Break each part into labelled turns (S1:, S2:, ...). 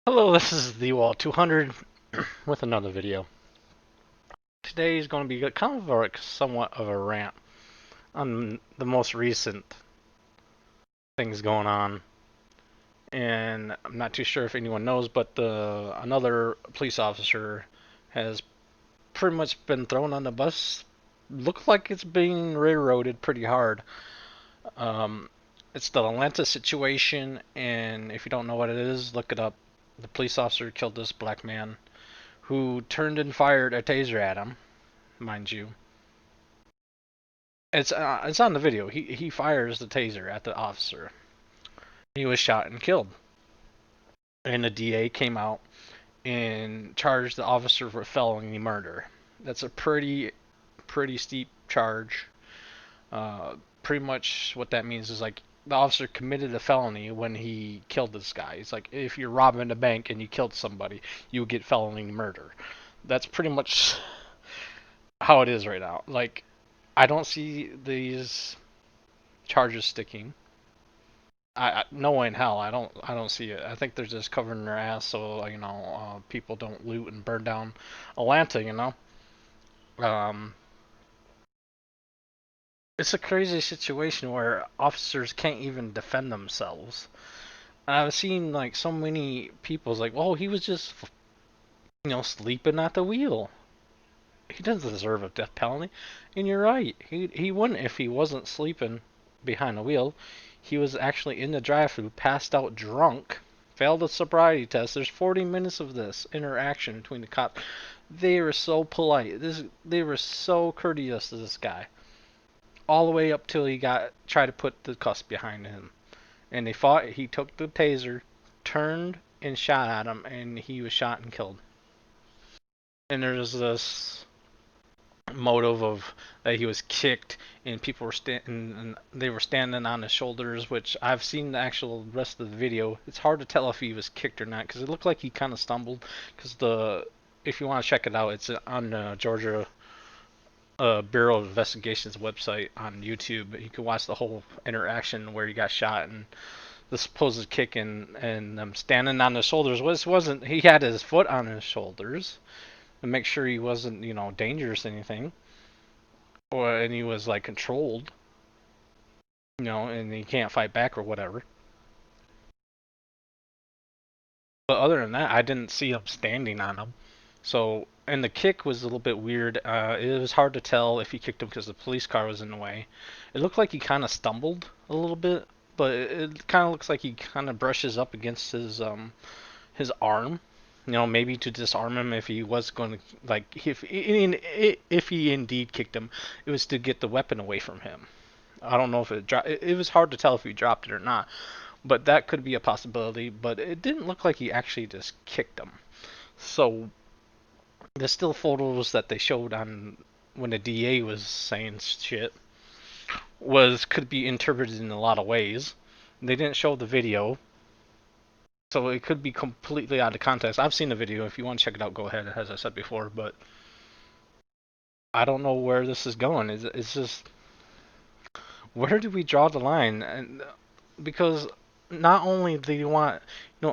S1: Hello, this is the Wall 200 with another video. Today is going to be kind of somewhat of a rant on the most recent things going on, and I'm not too sure if anyone knows, but another police officer has pretty much been thrown on the bus. Looks like it's being railroaded pretty hard. Um, it's the Atlanta situation, and if you don't know what it is, look it up. The police officer killed this black man who turned and fired a taser at him, mind you. It's on the video. He fires the taser at the officer. He was shot and killed. And the DA came out and charged the officer for felony murder. That's a pretty steep charge. Pretty much what that means is like the officer committed a felony when he killed this guy. It's like if you're robbing a bank and you killed somebody, you would get felony murder. That's pretty much how it is right now. Like I don't see these charges sticking. No way in hell. I don't see it. I think they're just covering their ass so people don't loot and burn down Atlanta. Um, it's a crazy situation where officers can't even defend themselves. And I've seen like so many people's like, "Oh, he was just sleeping at the wheel. He doesn't deserve a death penalty." And you're right. He wouldn't if he wasn't sleeping behind the wheel. He was actually in the drive-thru, passed out drunk, failed the sobriety test. There's 40 minutes of this interaction between the cops. They were so polite. They were so courteous to this guy, all the way up till he tried to put the cuffs behind him, and they fought. He took the taser, turned and shot at him, and he was shot and killed. And there's this motive of that he was kicked and people were standing and they were standing on his shoulders, which I've seen the actual rest of the video. It's hard to tell if he was kicked or not because it looked like he kind of stumbled. Because the if you want to check it out, it's on Georgia Bureau of Investigation's website on YouTube. You can watch the whole interaction where he got shot and the supposed kick and standing on his shoulders. Wasn't he had his foot on his shoulders to make sure he wasn't dangerous or anything, or and he was like controlled, and he can't fight back or whatever. But other than that, I didn't see him standing on him. So, and the kick was a little bit weird. It was hard to tell if he kicked him because the police car was in the way. It looked like he kind of stumbled a little bit, but it kind of looks like he kind of brushes up against his arm. Maybe to disarm him if he was going to if he indeed kicked him, it was to get the weapon away from him. I don't know if it dropped. It was hard to tell if he dropped it or not, but that could be a possibility. But it didn't look like he actually just kicked him. So the still photos that they showed on when the DA was saying shit could be interpreted in a lot of ways. They didn't show the video, so it could be completely out of context. I've seen the video. If you want to check it out, go ahead, as I said before. But I don't know where this is going. It's just where do we draw the line? And because not only do you want,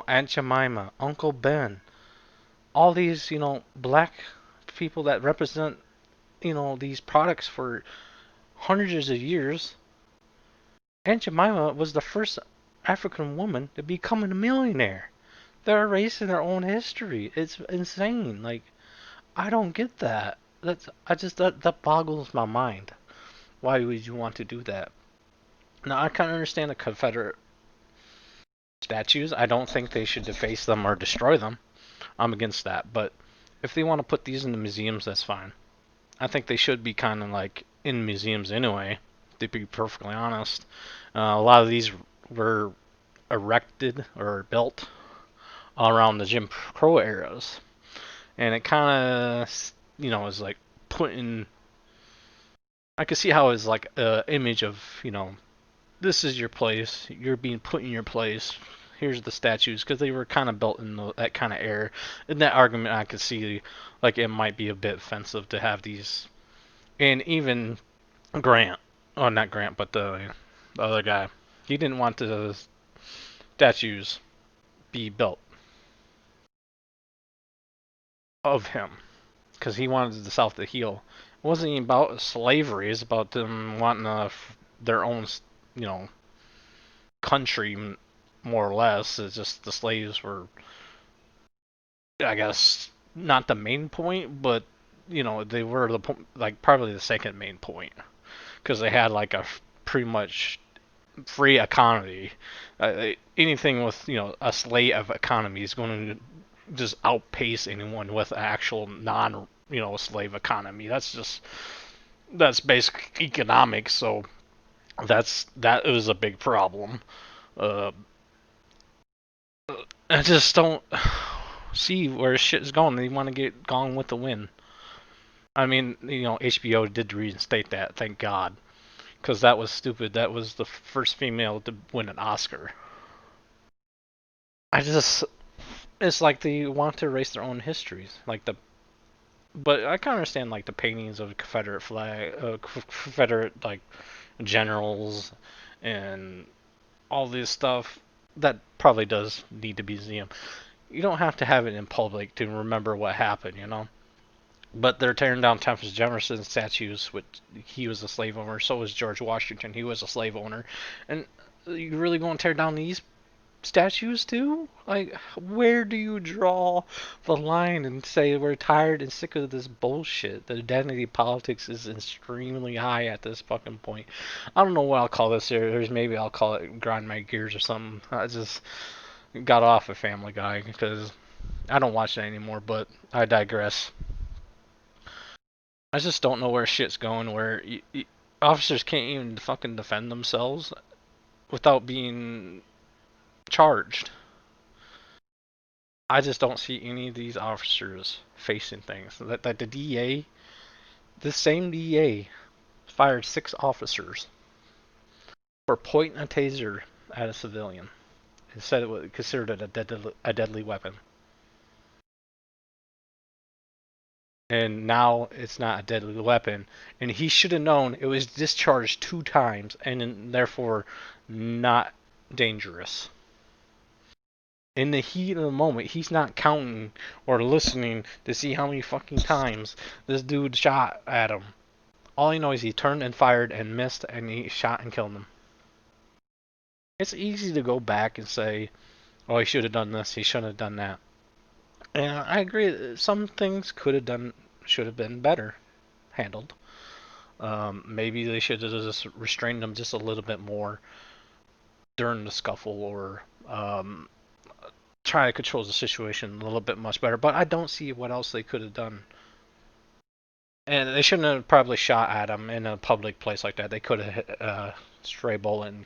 S1: Aunt Jemima, Uncle Ben, all these, black people that represent, these products for hundreds of years. Aunt Jemima was the first African woman to become a millionaire. They're erasing their own history. It's insane. Like, I don't get that. That boggles my mind. Why would you want to do that? Now I kind of understand the Confederate statues. I don't think they should deface them or destroy them. I'm against that. But if they want to put these in the museums, that's fine. I think they should be kind of like in museums anyway, to be perfectly honest. A lot of these were erected or built all around the Jim Crow eras. And it kind of, is like putting. I could see how it's like an image of, this is your place. You're being put in your place. Here's the statues because they were kind of built in that kind of era. In that argument, I could see like it might be a bit offensive to have these, and even Grant, oh not Grant, but the other guy, he didn't want the statues be built. of him because he wanted the South to heal. It wasn't even about slavery. It's about them wanting their own, you know, country, more or less. It's just the slaves were, I guess, not the main point, but they were like probably the second main point because they had like a pretty much free economy. Anything with a slave economy is going to just outpace anyone with actual non slave economy. That's basic economics. So that is a big problem. Uh, I just don't see where shit is going. They want to get Gone with the Wind. I mean, HBO did reinstate that, thank God, because that was stupid. That was the first female to win an Oscar. I just, it's like they want to erase their own histories, but I can understand like the paintings of the Confederate flag, Confederate like generals, and all this stuff. That probably does need to be museum. You don't have to have it in public to remember what happened, But they're tearing down Thomas Jefferson statues, which he was a slave owner. So was George Washington. He was a slave owner. And you really going to tear down these statues too? Like, where do you draw the line and say we're tired and sick of this bullshit? The identity politics is extremely high at this fucking point. I don't know what I'll call this series. Maybe I'll call it Grind My Gears or something. I just got off of Family Guy because I don't watch that anymore, but I digress. I just don't know where shit's going. Where officers can't even fucking defend themselves without being charged. I just don't see any of these officers facing things. That the DA, this same DA, fired 6 officers for pointing a taser at a civilian and said it was considered it a deadly weapon. And now it's not a deadly weapon. And he should have known it was discharged 2 times and therefore not dangerous. In the heat of the moment, he's not counting or listening to see how many fucking times this dude shot at him. All he knows is he turned and fired and missed and he shot and killed him. It's easy to go back and say, oh, he should have done this, he shouldn't have done that. And I agree, some things should have been better handled. Maybe they should have just restrained him just a little bit more during the scuffle, or try to control the situation a little bit much better. But I don't see what else they could have done. And they shouldn't have probably shot at him in a public place like that. They could have hit a stray bullet and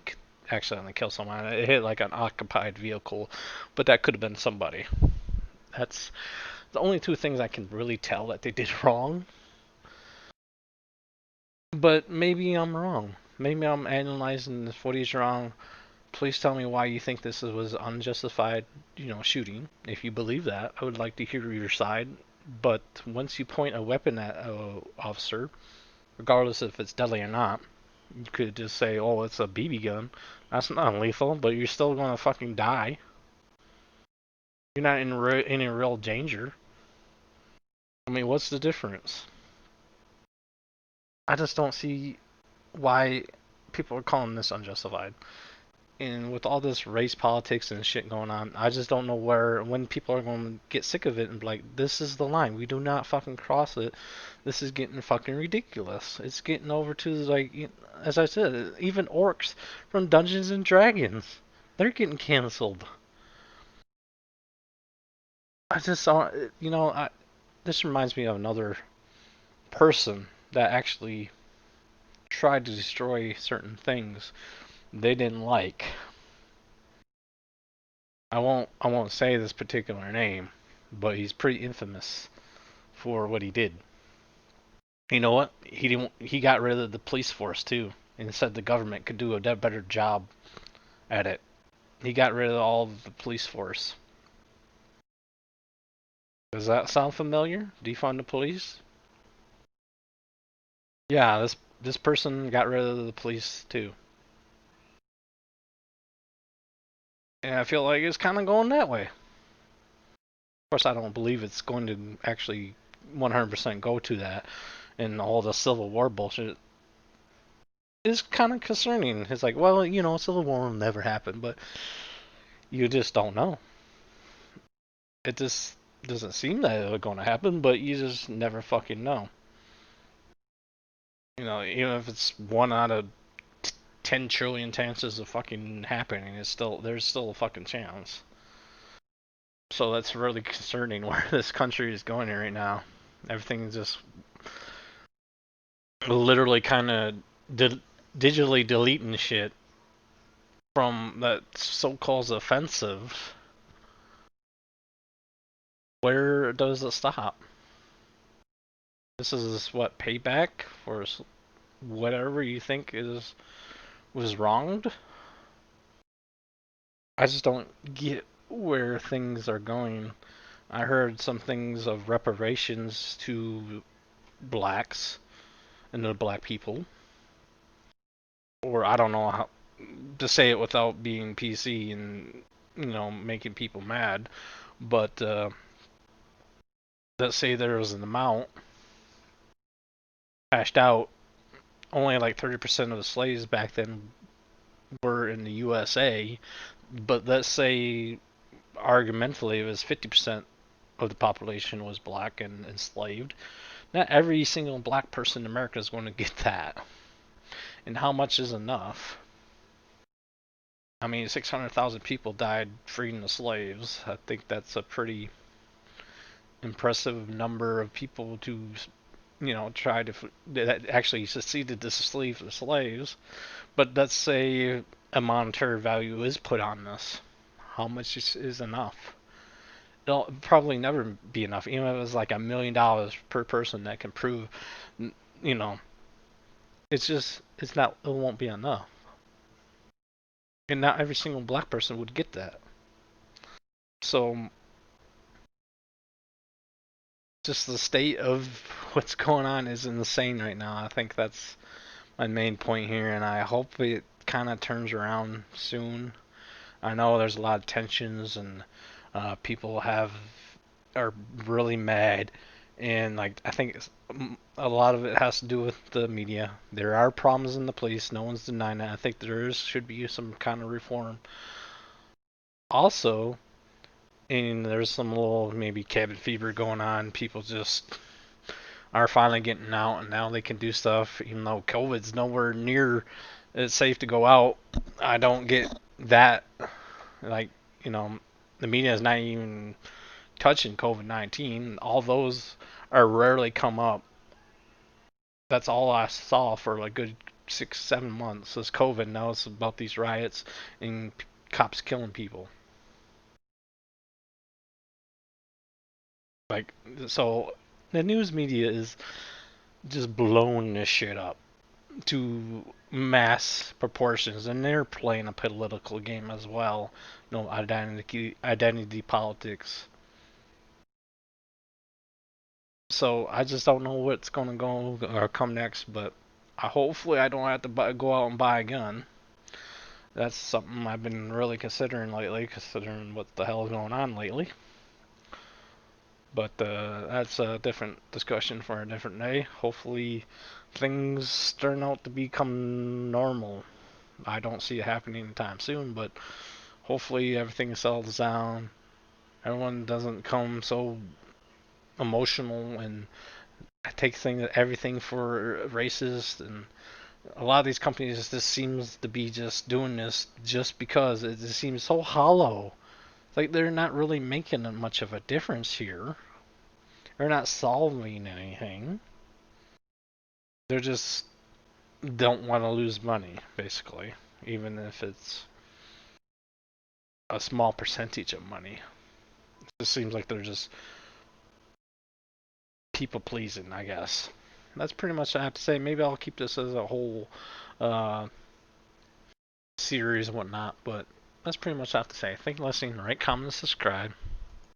S1: accidentally killed someone. It hit like an occupied vehicle, but that could have been somebody. That's the only 2 things I can really tell that they did wrong. But maybe I'm wrong. Maybe I'm analyzing the footage wrong. Please tell me why you think this was unjustified, shooting. If you believe that, I would like to hear your side. But once you point a weapon at an officer, regardless if it's deadly or not, you could just say, "Oh, it's a BB gun." That's not lethal, but you're still gonna fucking die. You're not in any real danger. I mean, what's the difference? I just don't see why people are calling this unjustified. And with all this race politics and shit going on, I just don't know when people are going to get sick of it and be like, this is the line. We do not fucking cross it. This is getting fucking ridiculous. It's getting over to, like, as I said, even orcs from Dungeons and Dragons, they're getting canceled. I just saw, this reminds me of another person that actually tried to destroy certain things they didn't like. I won't say this particular name, but he's pretty infamous for what he did. You know what? He got rid of the police force too, and said the government could do a better job at it. He got rid of all of the police force. Does that sound familiar? Defund the police? Yeah, this person got rid of the police too. And I feel like it's kind of going that way. course, I don't believe it's going to actually 100% go to that, and all the Civil War bullshit is kind of concerning. It's like, well, Civil War will never happen, but you just don't know. It just doesn't seem that it's going to happen, but you just never fucking know. Even if it's 1 out of 10 trillion chances of fucking happening, there's still a fucking chance. So that's really concerning where this country is going right now. Everything's just literally kind of digitally deleting shit from that so-called offensive. Where does it stop? This is what, payback for whatever you think was wronged. I just don't get where things are going. I heard some things of reparations to blacks and the black people, or I don't know how to say it without being PC and making people mad, but let's say there was an amount hashed out. Only like 30% of the slaves back then were in the USA, but let's say argumentally it was 50% of the population was black and enslaved. Not every single black person in America is going to get that. And how much is enough? I mean, 600,000 people died freeing the slaves. I think that's a pretty impressive number of people to, try to that actually succeeded to slave the slaves. But let's say a monetary value is put on this. How much is enough? It'll probably never be enough. Even if it was like $1 million per person that can prove, you know, it's not. It won't be enough. And not every single black person would get that. So just the state of what's going on is insane right now. I think that's my main point here, and I hope it kind of turns around soon. I know there's a lot of tensions, and people are really mad, and like I think a lot of it has to do with the media. There are problems in the police. No one's denying that. I think should be some kind of reform. Also, and there's some little maybe cabin fever going on. People just are finally getting out, and now they can do stuff. Even though COVID's nowhere near it's safe to go out, I don't get that. Like, you know, the media is not even touching COVID-19. All those are rarely come up. That's all I saw for like good 6, 7 months is COVID. Now it's about these riots and cops killing people. Like, so the news media is just blowing this shit up to mass proportions, and they're playing a political game as well. Identity politics. So I just don't know what's gonna go or come next, but hopefully I don't have to go out and buy a gun. That's something I've been really considering lately, considering what the hell is going on lately. But that's a different discussion for a different day. Hopefully things turn out to become normal. I don't see it happening anytime soon, but hopefully everything settles down. Everyone doesn't come so emotional and take everything for racist, and a lot of these companies just seems to be just doing this just because it just seems so hollow. Like they're not really making much of a difference here. They're not solving anything. They're just don't want to lose money, basically, even if it's a small percentage of money. It just seems like they're just people pleasing, I guess. That's pretty much what I have to say. Maybe I'll keep this as a whole uh, series and whatnot, but that's pretty much what I have to say. Thank you for listening. Rate, comment, and subscribe.